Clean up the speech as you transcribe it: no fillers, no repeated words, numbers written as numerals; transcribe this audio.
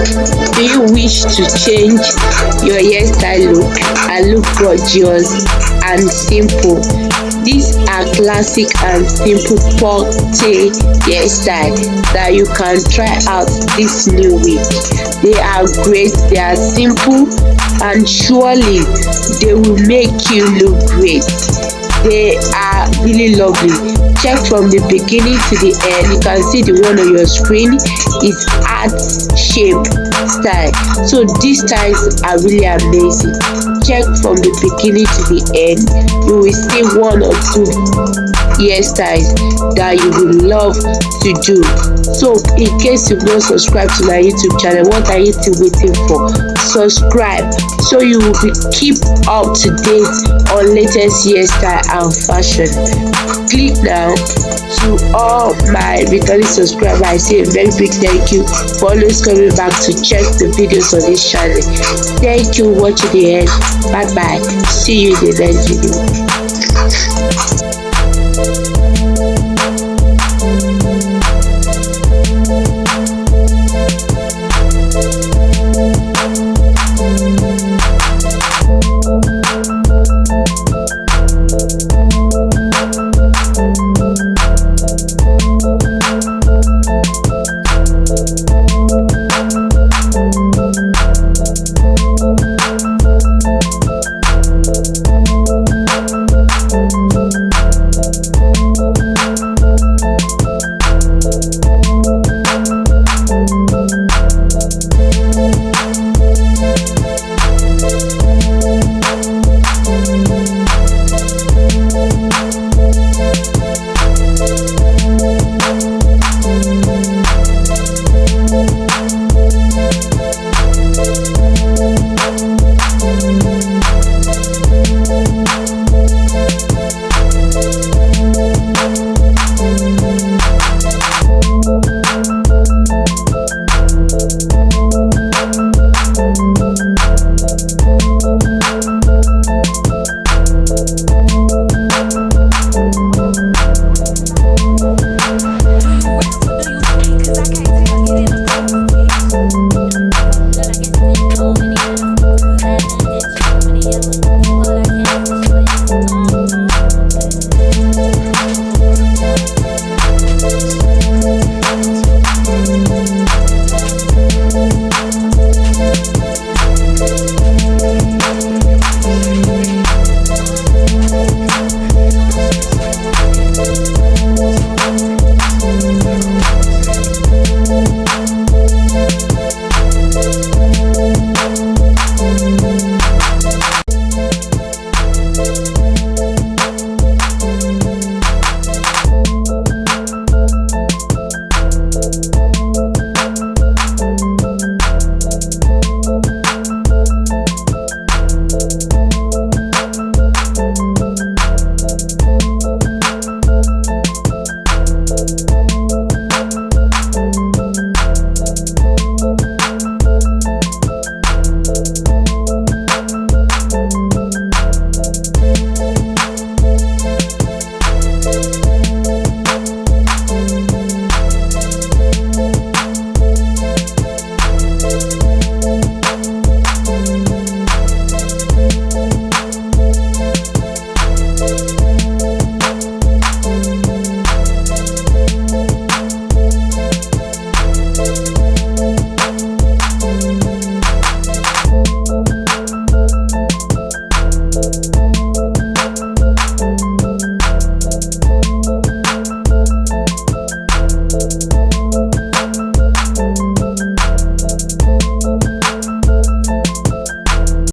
Do you wish to change your hairstyle look and look gorgeous and simple? These are classic and simple ponytail hairstyle that you can try out this new week. They are great, they are simple, and surely they will make you look great. They are really lovely. Check from the beginning to the end. You can see the one on your screen is heart shape style. So these styles are really amazing. Check from the beginning to the end. You will see one or two hairstyles that you will love to do. So in case you've not subscribed to my YouTube channel, what are you still waiting for? Subscribe so you will be keep up to date on latest hairstyle and fashion. Click now. To all my returning subscribers, I say a very big thank you for always coming back to check the videos on this channel. Thank you for watching the end. Bye bye. See you in the next video.